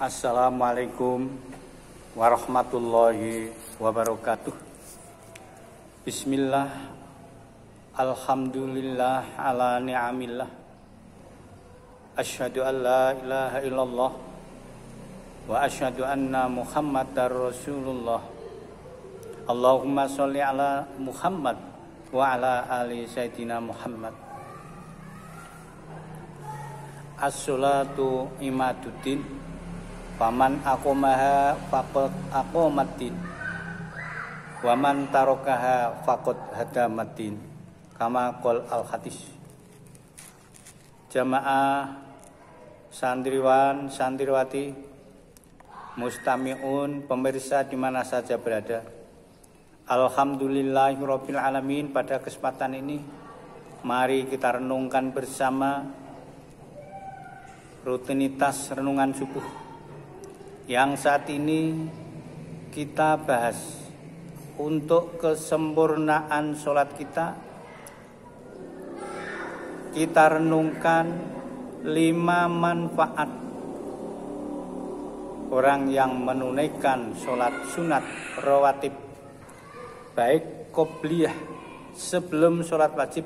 Assalamualaikum warahmatullahi wabarakatuh. Bismillah, alhamdulillah ala ni'amillah. Asyhadu an la ilaha illallah wa asyhadu anna Muhammadar Rasulullah. Allahumma sholli ala Muhammad wa ala ali sayyidina Muhammad. As-sholatu imaduddin, faman aqomaha faqad aqomaddin, waman tarokaha faqad hadamaddin, kama qol al-hadis. Jamaah santriwan, santriwati, mustami'un, pemirsa di mana saja berada, alhamdulillahirabbil alamin. Pada kesempatan ini mari kita renungkan bersama rutinitas renungan subuh yang saat ini kita bahas. Untuk kesempurnaan sholat kita renungkan 5 manfaat orang yang menunaikan sholat sunat rawatib, baik qobliyah sebelum sholat wajib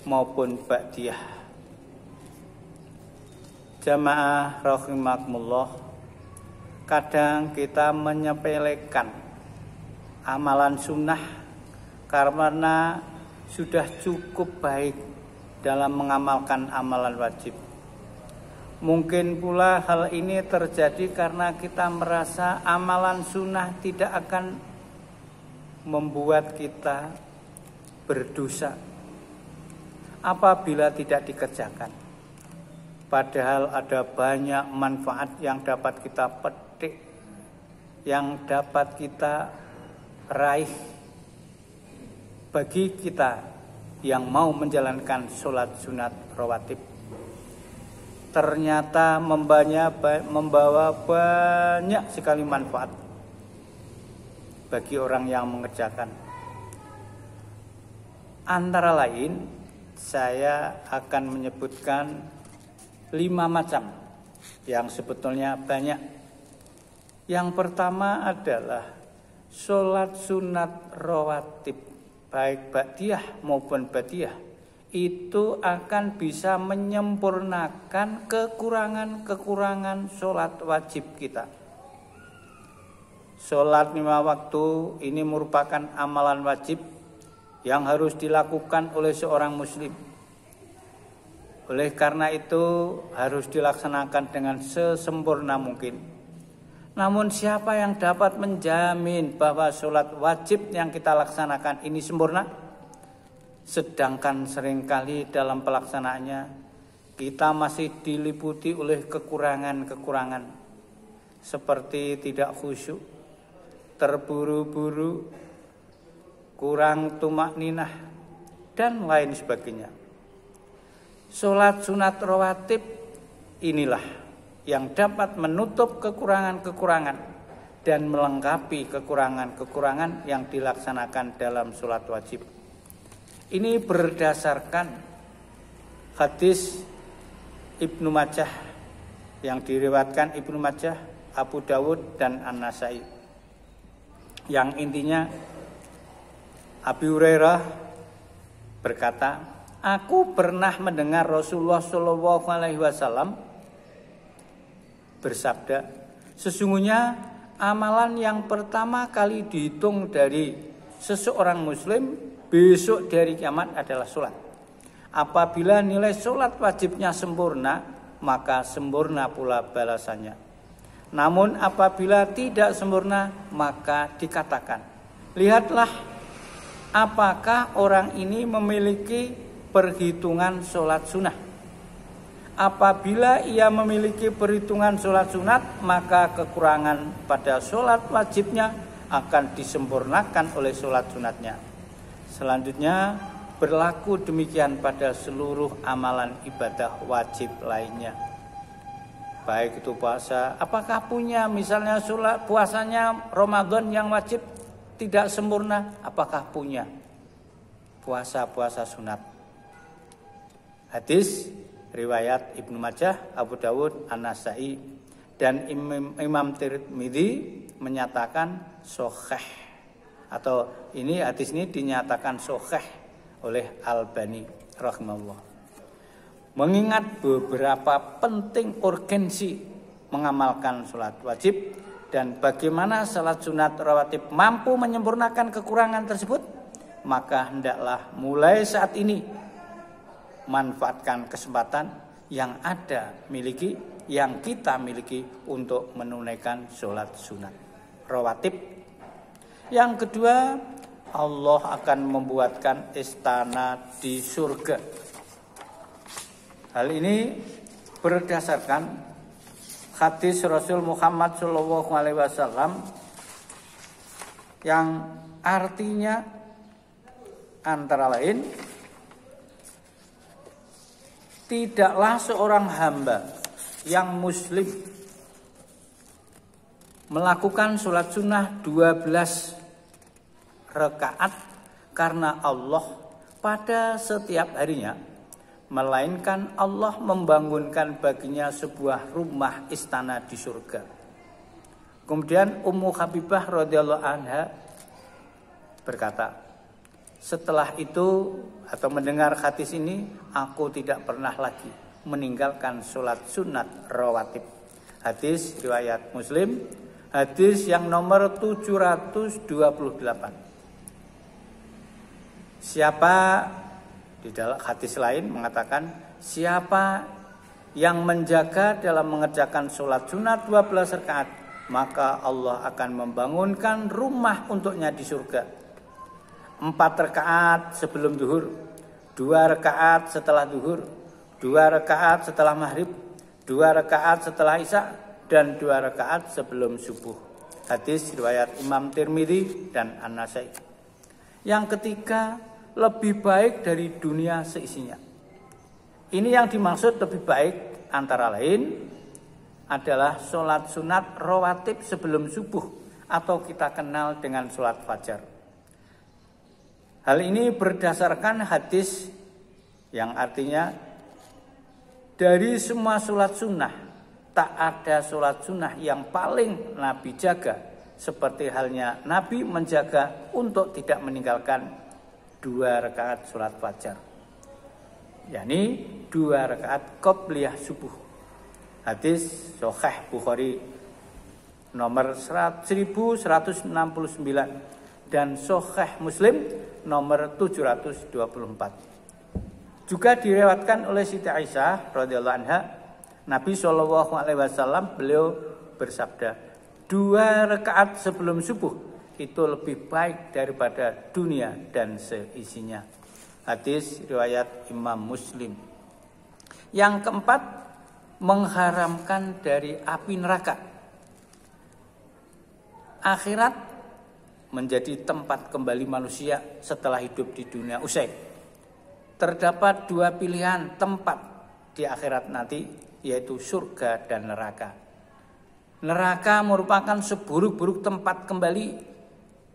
maupun ba'diyah. Jamaah rahimakumullah, kadang kita menyepelekan amalan sunnah karena sudah cukup baik dalam mengamalkan amalan wajib. Mungkin pula hal ini terjadi karena kita merasa amalan sunnah tidak akan membuat kita berdosa apabila tidak dikerjakan. Padahal ada banyak manfaat yang dapat kita petik, yang dapat kita raih bagi kita yang mau menjalankan sholat sunat rawatib. Ternyata membawa banyak sekali manfaat bagi orang yang mengerjakan. Antara lain, saya akan menyebutkan 5 macam yang sebetulnya banyak. Yang pertama adalah sholat sunat rawatib, baik ba'diyah maupun ba'diyah, itu akan bisa menyempurnakan kekurangan-kekurangan sholat wajib kita. Sholat 5 waktu ini merupakan amalan wajib yang harus dilakukan oleh seorang muslim. Oleh karena itu harus dilaksanakan dengan sesempurna mungkin. Namun siapa yang dapat menjamin bahwa sholat wajib yang kita laksanakan ini sempurna? Sedangkan seringkali dalam pelaksanaannya kita masih diliputi oleh kekurangan-kekurangan, seperti tidak khusyuk, terburu-buru, kurang tumakninah, dan lain sebagainya. Sholat sunat rawatib inilah yang dapat menutup kekurangan-kekurangan dan melengkapi kekurangan-kekurangan yang dilaksanakan dalam sholat wajib. Ini berdasarkan hadis Ibnu Majah yang diriwayatkan Ibnu Majah, Abu Dawud, dan An-Nasai. Yang intinya Abi Hurairah berkata, aku pernah mendengar Rasulullah SAW bersabda, sesungguhnya amalan yang pertama kali dihitung dari seseorang muslim besok dari kiamat adalah sholat. Apabila nilai sholat wajibnya sempurna, maka sempurna pula balasannya. Namun apabila tidak sempurna, maka dikatakan, lihatlah apakah orang ini memiliki perhitungan sholat sunnah. Apabila ia memiliki perhitungan sholat sunat, maka kekurangan pada sholat wajibnya akan disempurnakan oleh sholat sunatnya. Selanjutnya berlaku demikian pada seluruh amalan ibadah wajib lainnya. Baik itu puasa, apakah punya misalnya sholat puasanya Ramadan yang wajib tidak sempurna, apakah punya puasa-puasa sunat? Hadis riwayat Ibnu Majah, Abu Dawud, An-Nasai. dan Imam Tirmidzi menyatakan sahih, atau ini hadis ini dinyatakan sahih oleh Albani rahimahullah. Mengingat beberapa penting urgensi mengamalkan sholat wajib dan bagaimana sholat sunat rawatib mampu menyempurnakan kekurangan tersebut, maka hendaklah mulai saat ini manfaatkan kesempatan yang kita miliki untuk menunaikan sholat sunat rawatib. Yang kedua, Allah akan membuatkan istana di surga. Hal ini berdasarkan hadis Rasul Muhammad SAW yang artinya antara lain, tidaklah seorang hamba yang muslim melakukan sholat sunnah 12 rakaat karena Allah pada setiap harinya, melainkan Allah membangunkan baginya sebuah rumah istana di surga. Kemudian Ummu Habibah radhiyallahu anha berkata, setelah itu atau mendengar hadis ini, aku tidak pernah lagi meninggalkan sholat sunat rawatib. Hadis riwayat Muslim, hadis yang nomor 728. Siapa, di dalam hadis lain mengatakan, siapa yang menjaga dalam mengerjakan sholat sunat 12 rakaat, maka Allah akan membangunkan rumah untuknya di surga. 4 rakaat sebelum zuhur, 2 rakaat setelah zuhur, 2 rakaat setelah maghrib, 2 rakaat setelah isya, dan 2 rakaat sebelum subuh. Hadis riwayat Imam Tirmidzi dan An-Nasai. Yang ketiga, lebih baik dari dunia seisinya. Ini yang dimaksud lebih baik antara lain adalah sholat sunat rawatib sebelum subuh, atau kita kenal dengan sholat fajar. Hal ini berdasarkan hadis yang artinya, dari semua sholat sunnah, tak ada sholat sunnah yang paling Nabi jaga, seperti halnya Nabi menjaga untuk tidak meninggalkan 2 rakaat sholat fajar, yakni 2 rakaat qobliyah subuh. Hadis Sahih Bukhari nomor 1169 dan Sahih Muslim nomor 724. Juga direwatkan oleh Siti Aisyah radhiyallahu anha, Nabi SAW beliau bersabda, 2 rakaat sebelum subuh itu lebih baik daripada dunia dan seisinya. Hadis riwayat Imam Muslim. Yang keempat, mengharamkan dari api neraka. Akhirat menjadi tempat kembali manusia setelah hidup di dunia usai. Terdapat 2 pilihan tempat di akhirat nanti, yaitu surga dan neraka. Neraka merupakan seburuk-buruk tempat kembali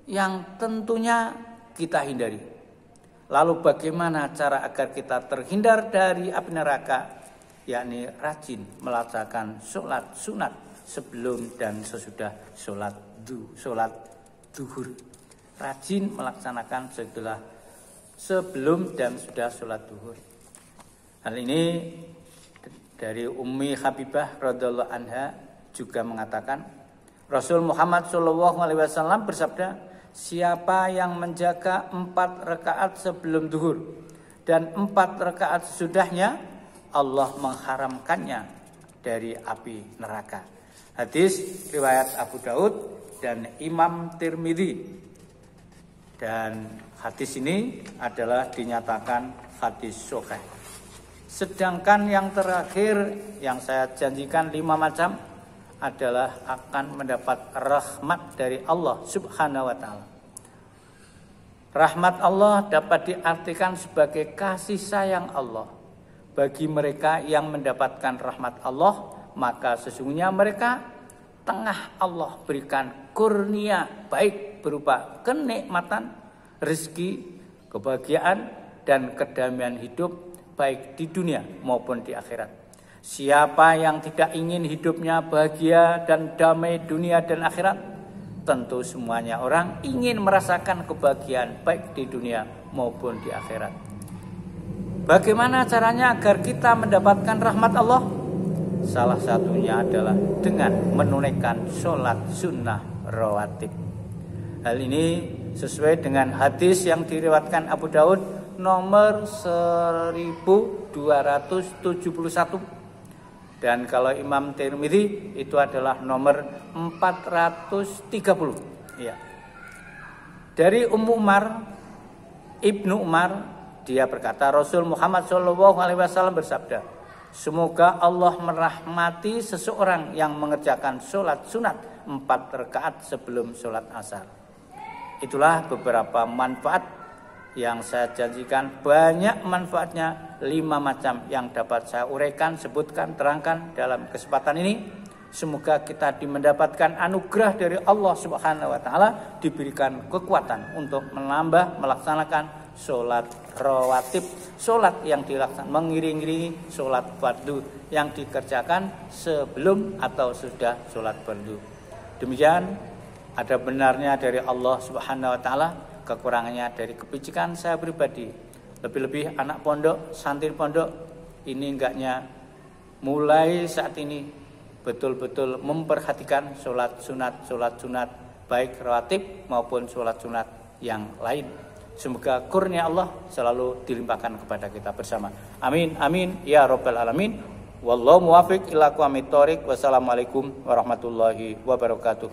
yang tentunya kita hindari. Lalu bagaimana cara agar kita terhindar dari api neraka? Yakni rajin melaksanakan sholat sunat sebelum dan sesudah sholat zuhur. Rajin melaksanakan sebelum dan sudah sholat zuhur. Hal ini dari Ummi Habibah radhiyallahu anha juga mengatakan, Rasul Muhammad SAW bersabda, siapa yang menjaga 4 rakaat sebelum zuhur dan 4 rakaat sesudahnya, Allah mengharamkannya dari api neraka. Hadis riwayat Abu Daud dan Imam Tirmidzi. Dan hadis ini adalah dinyatakan hadis sahih. Sedangkan yang terakhir yang saya janjikan 5 macam adalah akan mendapat rahmat dari Allah Subhanahu wa ta'ala. Rahmat Allah dapat diartikan sebagai kasih sayang Allah. Bagi mereka yang mendapatkan rahmat Allah, maka sesungguhnya mereka tengah Allah berikan kurnia baik berupa kenikmatan, rezeki, kebahagiaan, dan kedamaian hidup baik di dunia maupun di akhirat. Siapa yang tidak ingin hidupnya bahagia dan damai dunia dan akhirat? Tentu semuanya orang ingin merasakan kebahagiaan baik di dunia maupun di akhirat. Bagaimana caranya agar kita mendapatkan rahmat Allah? Salah satunya adalah dengan menunaikan sholat sunnah rawatib. Hal ini sesuai dengan hadis yang diriwayatkan Abu Daud nomor 1271. Dan kalau Imam Tirmidzi itu adalah nomor 430. Ya. Dari Ibnu Umar, dia berkata, Rasul Muhammad SAW bersabda, semoga Allah merahmati seseorang yang mengerjakan sholat sunat 4 rakaat sebelum sholat asar. Itulah beberapa manfaat yang saya janjikan, banyak manfaatnya, 5 macam yang dapat saya uraikan, sebutkan, terangkan dalam kesempatan ini. Semoga kita mendapatkan anugerah dari Allah Subhanahu wa taala, diberikan kekuatan untuk melaksanakan sholat rawatib, sholat yang dilaksanakan mengiring-iringi sholat fardu yang dikerjakan sebelum atau sudah sholat fardu. Demikian, ada benarnya dari Allah Subhanahu wa taala, kekurangannya dari kepicikan saya pribadi. Lebih-lebih anak pondok, santri pondok ini enggaknya mulai saat ini betul-betul memperhatikan sholat sunat baik rawatib maupun sholat sunat yang lain. Semoga kurnia Allah selalu dilimpahkan kepada kita bersama. Amin amin ya rabbal alamin. Wallahu muwaffiq ila aqwamit thoriq. Wassalamualaikum warahmatullahi wabarakatuh.